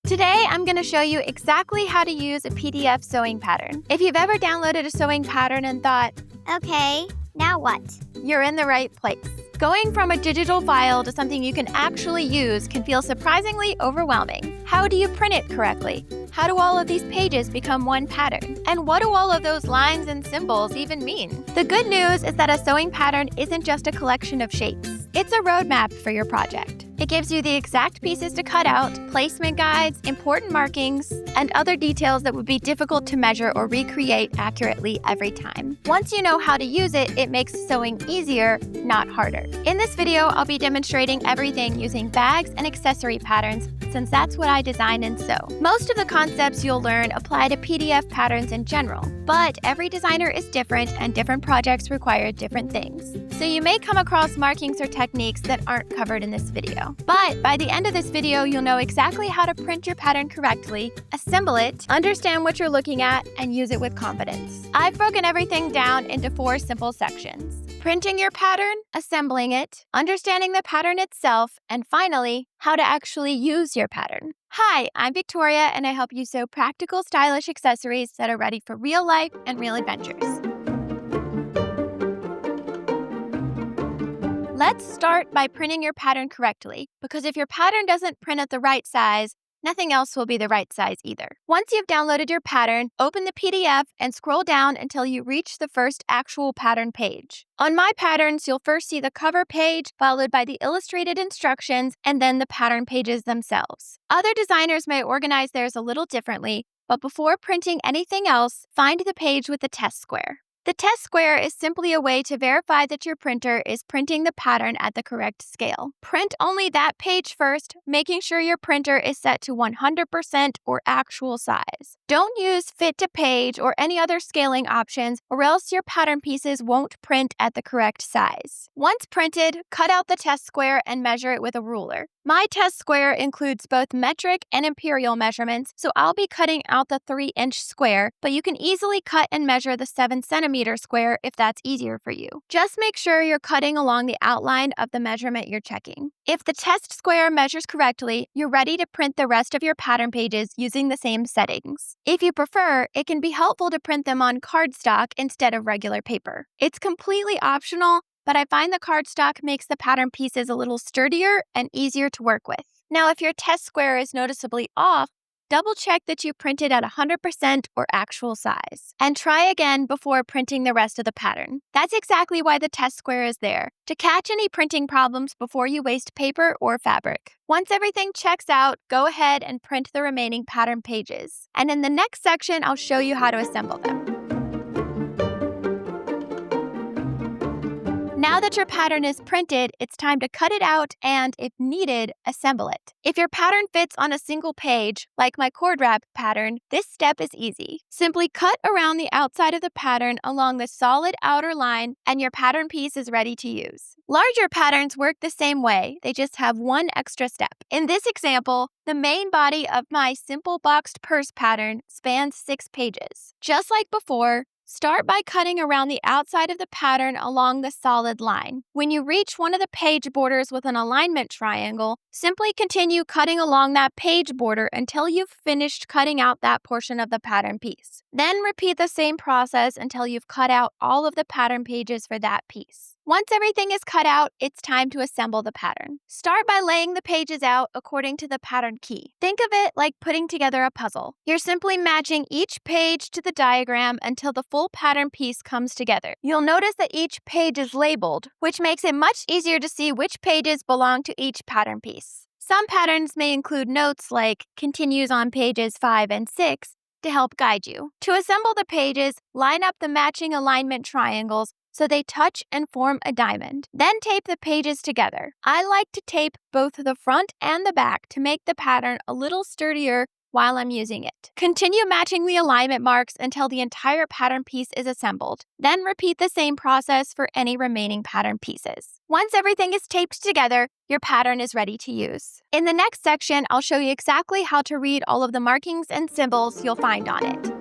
Today, I'm going to show you exactly how to use a PDF sewing pattern. If you've ever downloaded a sewing pattern and thought, Okay, now what? you're in the right place. Going from a digital file to something you can actually use can feel surprisingly overwhelming. How do you print it correctly? How do all of these pages become one pattern? And what do all of those lines and symbols even mean? The good news is that a sewing pattern isn't just a collection of shapes. It's a roadmap for your project. It gives you the exact pieces to cut out, placement guides, important markings, and other details that would be difficult to measure or recreate accurately every time. Once you know how to use it, it makes sewing easier, not harder. In this video, I'll be demonstrating everything using bags and accessory patterns, since that's what I design and sew. Most of the concepts you'll learn apply to PDF patterns in general, but every designer is different and different projects require different things. So you may come across markings or techniques that aren't covered in this video. But by the end of this video, you'll know exactly how to print your pattern correctly, assemble it, understand what you're looking at, and use it with confidence. I've broken everything down into 4 simple sections: printing your pattern, assembling it, understanding the pattern itself, and finally, how to actually use your pattern. Hi, I'm Victoria, and I help you sew practical, stylish accessories that are ready for real life and real adventures. Let's start by printing your pattern correctly, because if your pattern doesn't print at the right size, nothing else will be the right size either. Once you've downloaded your pattern, open the PDF and scroll down until you reach the first actual pattern page. On my patterns, you'll first see the cover page, followed by the illustrated instructions, and then the pattern pages themselves. Other designers may organize theirs a little differently, but before printing anything else, find the page with the test square. The test square is simply a way to verify that your printer is printing the pattern at the correct scale. Print only that page first, making sure your printer is set to 100% or actual size. Don't use fit to page or any other scaling options, or else your pattern pieces won't print at the correct size. Once printed, cut out the test square and measure it with a ruler. My test square includes both metric and imperial measurements, so I'll be cutting out the 3-inch square, but you can easily cut and measure the 7-centimeter square if that's easier for you. Just make sure you're cutting along the outline of the measurement you're checking. If the test square measures correctly, you're ready to print the rest of your pattern pages using the same settings. If you prefer, it can be helpful to print them on cardstock instead of regular paper. It's completely optional, but I find the cardstock makes the pattern pieces a little sturdier and easier to work with. Now, if your test square is noticeably off, double check that you printed at 100% or actual size. And try again before printing the rest of the pattern. That's exactly why the test square is there, to catch any printing problems before you waste paper or fabric. Once everything checks out, go ahead and print the remaining pattern pages. And in the next section, I'll show you how to assemble them. Now that your pattern is printed, it's time to cut it out and, if needed, assemble it. If your pattern fits on a single page, like my cord wrap pattern, this step is easy. Simply cut around the outside of the pattern along the solid outer line, and your pattern piece is ready to use. Larger patterns work the same way, they just have one extra step. In this example, the main body of my simple boxed purse pattern spans 6 pages. Just like before, start by cutting around the outside of the pattern along the solid line. When you reach one of the page borders with an alignment triangle, simply continue cutting along that page border until you've finished cutting out that portion of the pattern piece. Then repeat the same process until you've cut out all of the pattern pages for that piece. Once everything is cut out, it's time to assemble the pattern. Start by laying the pages out according to the pattern key. Think of it like putting together a puzzle. You're simply matching each page to the diagram until the full pattern piece comes together. You'll notice that each page is labeled, which makes it much easier to see which pages belong to each pattern piece. Some patterns may include notes like continues on pages 5 and 6 to help guide you. To assemble the pages, line up the matching alignment triangles so they touch and form a diamond. Then tape the pages together. I like to tape both the front and the back to make the pattern a little sturdier while I'm using it. Continue matching the alignment marks until the entire pattern piece is assembled. Then repeat the same process for any remaining pattern pieces. Once everything is taped together, your pattern is ready to use. In the next section, I'll show you exactly how to read all of the markings and symbols you'll find on it.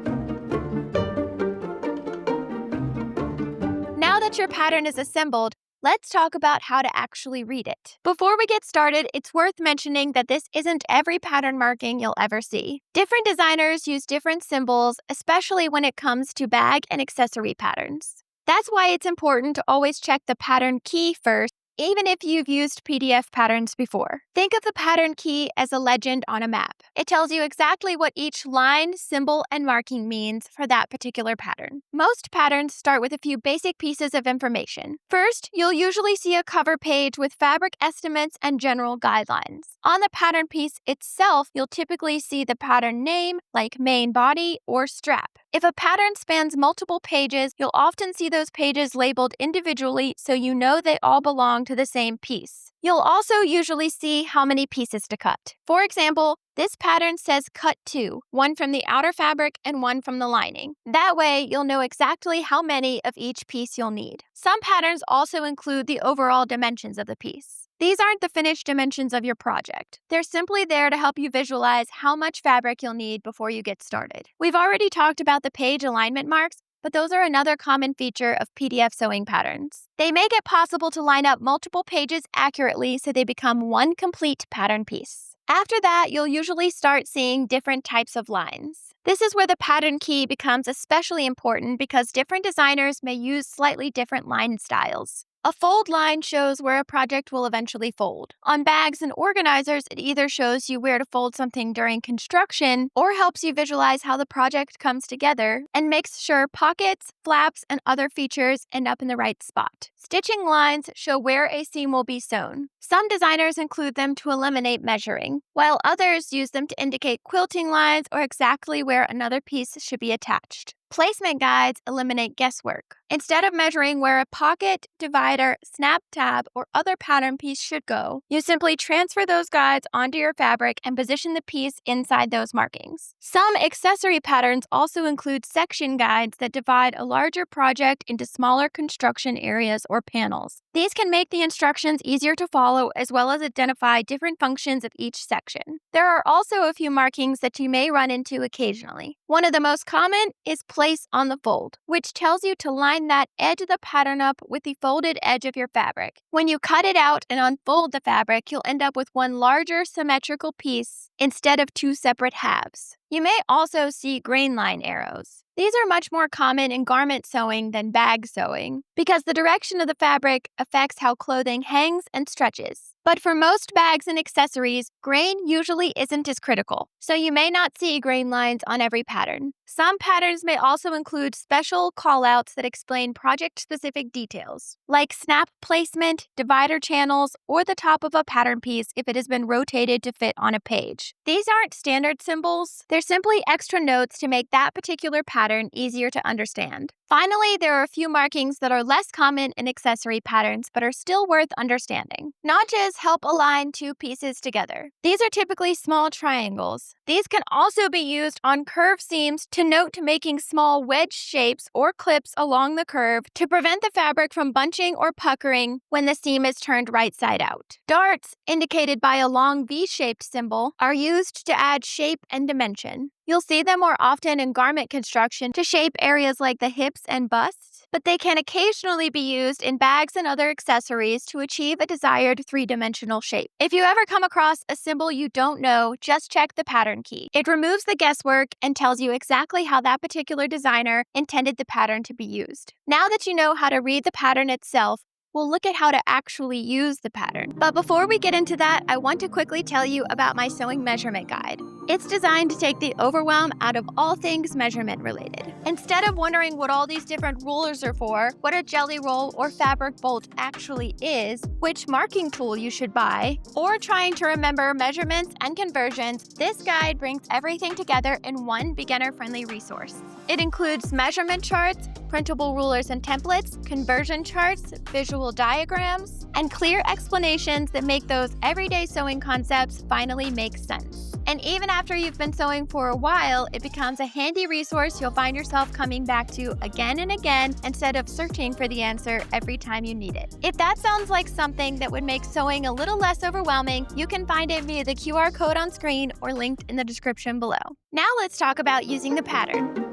Now that your pattern is assembled, Let's talk about how to actually read it. Before we get started, it's worth mentioning that this isn't every pattern marking you'll ever see. Different designers use different symbols, especially when it comes to bag and accessory patterns. That's why it's important to always check the pattern key first, even if you've used PDF patterns before. Think of the pattern key as a legend on a map. It tells you exactly what each line, symbol, and marking means for that particular pattern. Most patterns start with a few basic pieces of information. First, you'll usually see a cover page with fabric estimates and general guidelines. On the pattern piece itself, you'll typically see the pattern name, like main body or strap. If a pattern spans multiple pages, you'll often see those pages labeled individually so you know they all belong to the same piece. You'll also usually see how many pieces to cut. For example, this pattern says cut 2, one from the outer fabric and one from the lining. That way, you'll know exactly how many of each piece you'll need. Some patterns also include the overall dimensions of the piece. These aren't the finished dimensions of your project. They're simply there to help you visualize how much fabric you'll need before you get started. We've already talked about the page alignment marks, but those are another common feature of PDF sewing patterns. They make it possible to line up multiple pages accurately so they become one complete pattern piece. After that, you'll usually start seeing different types of lines. This is where the pattern key becomes especially important because different designers may use slightly different line styles. A fold line shows where a project will eventually fold. On bags and organizers, it either shows you where to fold something during construction or helps you visualize how the project comes together and makes sure pockets, flaps, and other features end up in the right spot. Stitching lines show where a seam will be sewn. Some designers include them to eliminate measuring, while others use them to indicate quilting lines or exactly where another piece should be attached. Placement guides eliminate guesswork. Instead of measuring where a pocket, divider, snap tab, or other pattern piece should go, you simply transfer those guides onto your fabric and position the piece inside those markings. Some accessory patterns also include section guides that divide a larger project into smaller construction areas or panels. These can make the instructions easier to follow as well as identify different functions of each section. There are also a few markings that you may run into occasionally. One of the most common is place on the fold, which tells you to line that edge of the pattern up with the folded edge of your fabric. When you cut it out and unfold the fabric, you'll end up with one larger symmetrical piece instead of two separate halves. You may also see grain line arrows. These are much more common in garment sewing than bag sewing because the direction of the fabric affects how clothing hangs and stretches. But for most bags and accessories, grain usually isn't as critical, so you may not see grain lines on every pattern. Some patterns may also include special callouts that explain project-specific details, like snap placement, divider channels, or the top of a pattern piece if it has been rotated to fit on a page. These aren't standard symbols. They're simply extra notes to make that particular pattern easier to understand. Finally, there are a few markings that are less common in accessory patterns but are still worth understanding. Notches help align two pieces together. These are typically small triangles. These can also be used on curved seams to note making small wedge shapes or clips along the curve to prevent the fabric from bunching or puckering when the seam is turned right side out. Darts, indicated by a long V-shaped symbol, are used to add shape and dimension. You'll see them more often in garment construction to shape areas like the hips and busts, but they can occasionally be used in bags and other accessories to achieve a desired three-dimensional shape. If you ever come across a symbol you don't know, just check the pattern key. It removes the guesswork and tells you exactly how that particular designer intended the pattern to be used. Now that you know how to read the pattern itself, we'll look at how to actually use the pattern. But before we get into that, I want to quickly tell you about my sewing measurement guide. It's designed to take the overwhelm out of all things measurement related. Instead of wondering what all these different rulers are for, what a jelly roll or fabric bolt actually is, which marking tool you should buy, or trying to remember measurements and conversions, this guide brings everything together in one beginner-friendly resource. It includes measurement charts, printable rulers and templates, conversion charts, visual diagrams, and clear explanations that make those everyday sewing concepts finally make sense. And even after you've been sewing for a while, it becomes a handy resource you'll find yourself coming back to again and again instead of searching for the answer every time you need it. If that sounds like something that would make sewing a little less overwhelming, you can find it via the QR code on screen or linked in the description below. Now let's talk about using the pattern.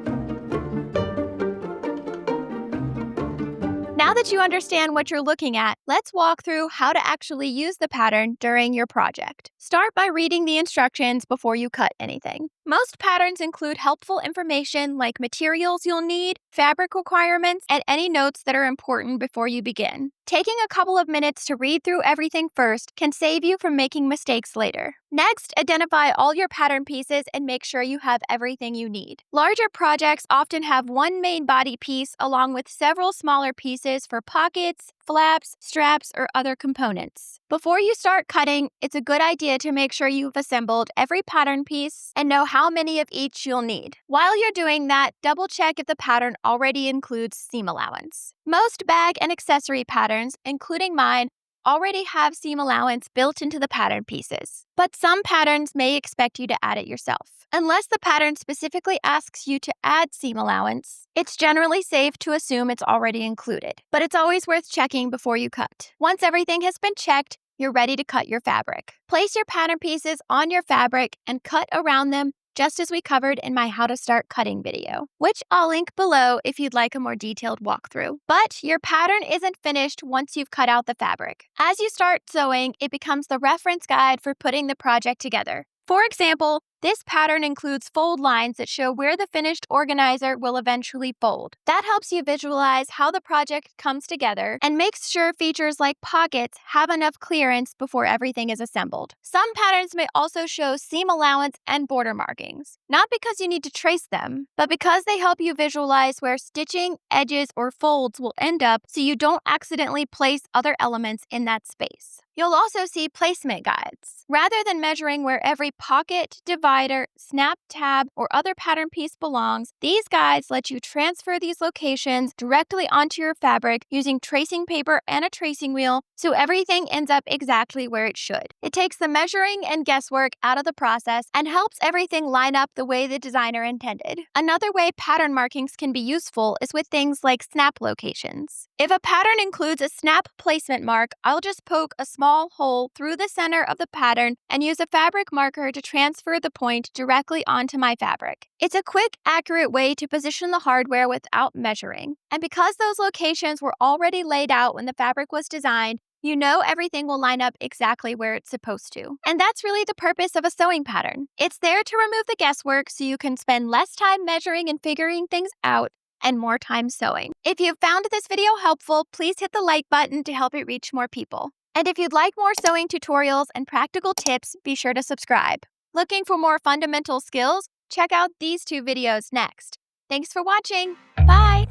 Now that you understand what you're looking at, let's walk through how to actually use the pattern during your project. Start by reading the instructions before you cut anything. Most patterns include helpful information like materials you'll need, fabric requirements, and any notes that are important before you begin. Taking a couple of minutes to read through everything first can save you from making mistakes later. Next, identify all your pattern pieces and make sure you have everything you need. Larger projects often have one main body piece along with several smaller pieces for pockets, flaps, straps, or other components. Before you start cutting, it's a good idea to make sure you've assembled every pattern piece and know how many of each you'll need. While you're doing that, double check if the pattern already includes seam allowance. Most bag and accessory patterns, including mine, already have seam allowance built into the pattern pieces, but some patterns may expect you to add it yourself. Unless the pattern specifically asks you to add seam allowance, it's generally safe to assume it's already included, but it's always worth checking before you cut. Once everything has been checked, you're ready to cut your fabric. Place your pattern pieces on your fabric and cut around them just as we covered in my How to Start Cutting video, which I'll link below if you'd like a more detailed walkthrough. But your pattern isn't finished once you've cut out the fabric. As you start sewing, it becomes the reference guide for putting the project together. For example, this pattern includes fold lines that show where the finished organizer will eventually fold. That helps you visualize how the project comes together and makes sure features like pockets have enough clearance before everything is assembled. Some patterns may also show seam allowance and border markings, not because you need to trace them, but because they help you visualize where stitching, edges, or folds will end up so you don't accidentally place other elements in that space. You'll also see placement guides. Rather than measuring where every pocket, divider, snap tab, or other pattern piece belongs, these guides let you transfer these locations directly onto your fabric using tracing paper and a tracing wheel so everything ends up exactly where it should. It takes the measuring and guesswork out of the process and helps everything line up the way the designer intended. Another way pattern markings can be useful is with things like snap locations. If a pattern includes a snap placement mark, I'll just poke a small hole through the center of the pattern and use a fabric marker to transfer the point directly onto my fabric. It's a quick, accurate way to position the hardware without measuring. And because those locations were already laid out when the fabric was designed, you know everything will line up exactly where it's supposed to. And that's really the purpose of a sewing pattern. It's there to remove the guesswork so you can spend less time measuring and figuring things out and more time sewing. If you found this video helpful, please hit the like button to help it reach more people. And if you'd like more sewing tutorials and practical tips, be sure to subscribe. Looking for more fundamental skills? Check out these two videos next. Thanks for watching. Bye!